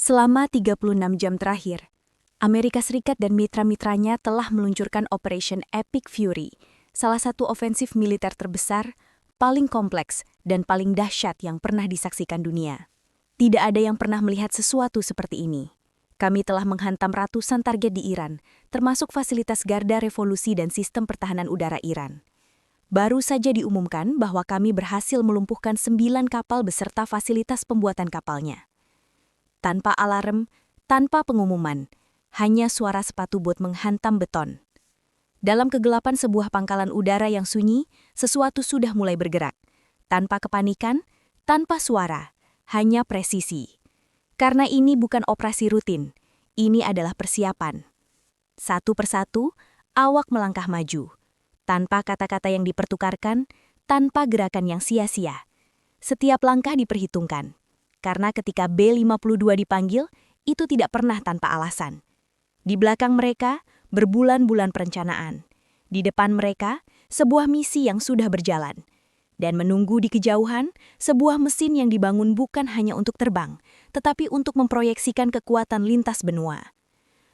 Selama 36 jam terakhir, Amerika Serikat dan mitra-mitranya telah meluncurkan Operation Epic Fury, salah satu ofensif militer terbesar, paling kompleks, dan paling dahsyat yang pernah disaksikan dunia. Tidak ada yang pernah melihat sesuatu seperti ini. Kami telah menghantam ratusan target di Iran, termasuk fasilitas garda revolusi dan sistem pertahanan udara Iran. Baru saja diumumkan bahwa kami berhasil melumpuhkan 9 kapal beserta fasilitas pembuatan kapalnya. Tanpa alarm, tanpa pengumuman, hanya suara sepatu bot menghantam beton. Dalam kegelapan sebuah pangkalan udara yang sunyi, sesuatu sudah mulai bergerak. Tanpa kepanikan, tanpa suara, hanya presisi. Karena ini bukan operasi rutin, ini adalah persiapan. Satu persatu, awak melangkah maju. Tanpa kata-kata yang dipertukarkan, tanpa gerakan yang sia-sia. Setiap langkah diperhitungkan. Karena ketika B-52 dipanggil, itu tidak pernah tanpa alasan. Di belakang mereka, berbulan-bulan perencanaan. Di depan mereka, sebuah misi yang sudah berjalan. Dan menunggu di kejauhan, sebuah mesin yang dibangun bukan hanya untuk terbang, tetapi untuk memproyeksikan kekuatan lintas benua.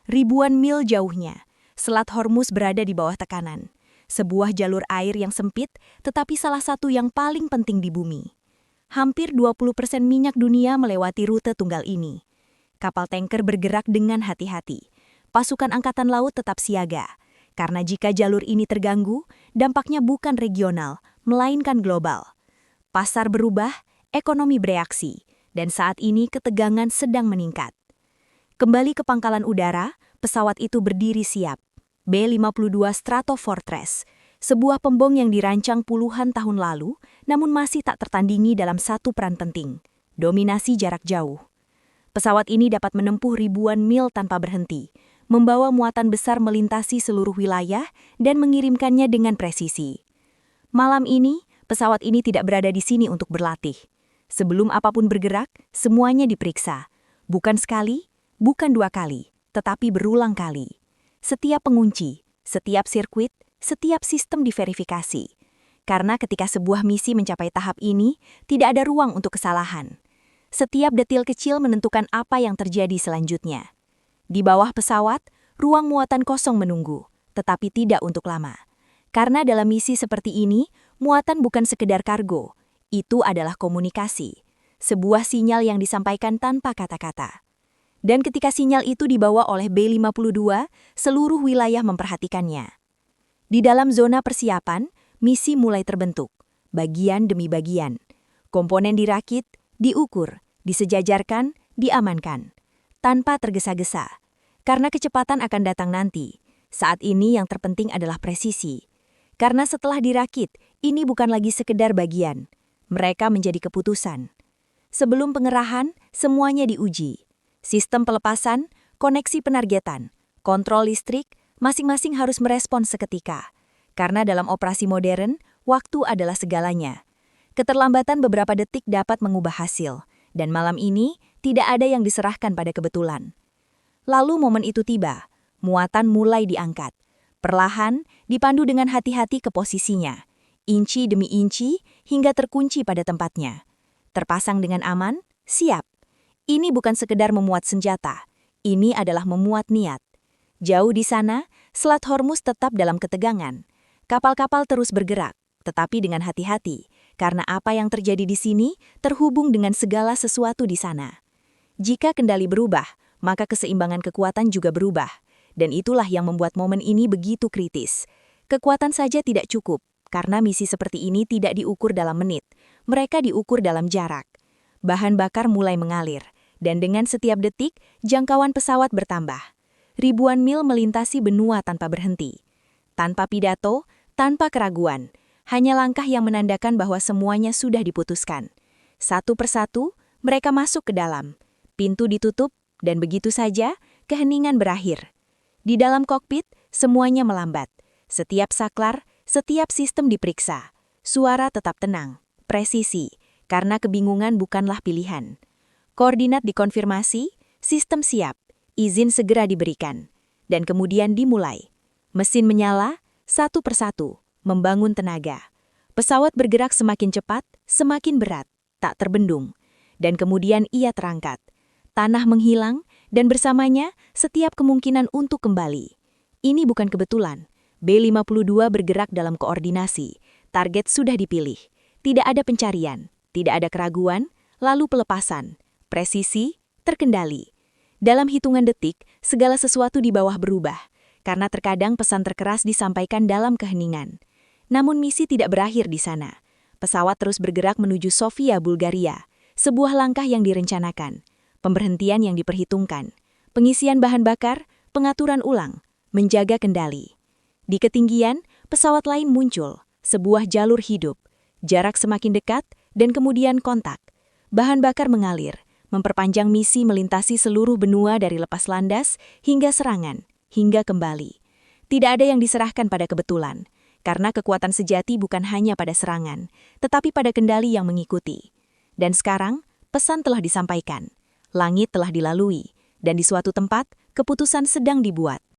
Ribuan mil jauhnya, Selat Hormuz berada di bawah tekanan. Sebuah jalur air yang sempit, tetapi salah satu yang paling penting di bumi. Hampir 20% minyak dunia melewati rute tunggal ini. Kapal tanker bergerak dengan hati-hati. Pasukan angkatan laut tetap siaga. Karena jika jalur ini terganggu, dampaknya bukan regional, melainkan global. Pasar berubah, ekonomi bereaksi, dan saat ini ketegangan sedang meningkat. Kembali ke pangkalan udara, pesawat itu berdiri siap. B-52 Stratofortress, sebuah pembom yang dirancang puluhan tahun lalu, namun masih tak tertandingi dalam satu peran penting, dominasi jarak jauh. Pesawat ini dapat menempuh ribuan mil tanpa berhenti, membawa muatan besar melintasi seluruh wilayah dan mengirimkannya dengan presisi. Malam ini, pesawat ini tidak berada di sini untuk berlatih. Sebelum apapun bergerak, semuanya diperiksa. Bukan sekali, bukan 2 kali, tetapi berulang kali. Setiap pengunci, setiap sirkuit, setiap sistem diverifikasi. Karena ketika sebuah misi mencapai tahap ini, tidak ada ruang untuk kesalahan. Setiap detil kecil menentukan apa yang terjadi selanjutnya. Di bawah pesawat, ruang muatan kosong menunggu, tetapi tidak untuk lama. Karena dalam misi seperti ini, muatan bukan sekedar kargo, itu adalah komunikasi. Sebuah sinyal yang disampaikan tanpa kata-kata. Dan ketika sinyal itu dibawa oleh B-52, seluruh wilayah memperhatikannya. Di dalam zona persiapan, misi mulai terbentuk, bagian demi bagian. Komponen dirakit, diukur, disejajarkan, diamankan. Tanpa tergesa-gesa. Karena kecepatan akan datang nanti. Saat ini yang terpenting adalah presisi. Karena setelah dirakit, ini bukan lagi sekedar bagian. Mereka menjadi keputusan. Sebelum pengerahan, semuanya diuji. Sistem pelepasan, koneksi penargetan, kontrol listrik, masing-masing harus merespons seketika. Karena dalam operasi modern, waktu adalah segalanya. Keterlambatan beberapa detik dapat mengubah hasil, dan malam ini tidak ada yang diserahkan pada kebetulan. Lalu momen itu tiba, muatan mulai diangkat. Perlahan, dipandu dengan hati-hati ke posisinya, inci demi inci hingga terkunci pada tempatnya. Terpasang dengan aman, siap. Ini bukan sekedar memuat senjata, ini adalah memuat niat. Jauh di sana, Selat Hormuz tetap dalam ketegangan. Kapal-kapal terus bergerak, tetapi dengan hati-hati, karena apa yang terjadi di sini terhubung dengan segala sesuatu di sana. Jika kendali berubah, maka keseimbangan kekuatan juga berubah, dan itulah yang membuat momen ini begitu kritis. Kekuatan saja tidak cukup, karena misi seperti ini tidak diukur dalam menit, mereka diukur dalam jarak. Bahan bakar mulai mengalir, dan dengan setiap detik, jangkauan pesawat bertambah. Ribuan mil melintasi benua tanpa berhenti. Tanpa pidato, tanpa keraguan, hanya langkah yang menandakan bahwa semuanya sudah diputuskan. Satu persatu, mereka masuk ke dalam. Pintu ditutup, dan begitu saja, keheningan berakhir. Di dalam kokpit, semuanya melambat. Setiap saklar, setiap sistem diperiksa. Suara tetap tenang, presisi. Karena kebingungan bukanlah pilihan. Koordinat dikonfirmasi, sistem siap, izin segera diberikan. Dan kemudian dimulai. Mesin menyala, satu persatu, membangun tenaga. Pesawat bergerak semakin cepat, semakin berat, tak terbendung. Dan kemudian ia terangkat. tanah menghilang, dan bersamanya setiap kemungkinan untuk kembali. Ini bukan kebetulan. B-52 bergerak dalam koordinasi. Target sudah dipilih. Tidak ada pencarian, tidak ada keraguan, lalu pelepasan. Presisi, terkendali. Dalam hitungan detik, segala sesuatu di bawah berubah. Karena terkadang pesan terkeras disampaikan dalam keheningan. Namun misi tidak berakhir di sana. Pesawat terus bergerak menuju Sofia, Bulgaria. Sebuah langkah yang direncanakan. Pemberhentian yang diperhitungkan. Pengisian bahan bakar, pengaturan ulang, menjaga kendali. Di ketinggian, pesawat lain muncul. Sebuah jalur hidup. Jarak semakin dekat, dan kemudian kontak. Bahan bakar mengalir, memperpanjang misi melintasi seluruh benua dari lepas landas hingga serangan, hingga kembali. Tidak ada yang diserahkan pada kebetulan, karena kekuatan sejati bukan hanya pada serangan, tetapi pada kendali yang mengikuti. Dan sekarang, pesan telah disampaikan, langit telah dilalui, dan di suatu tempat, keputusan sedang dibuat.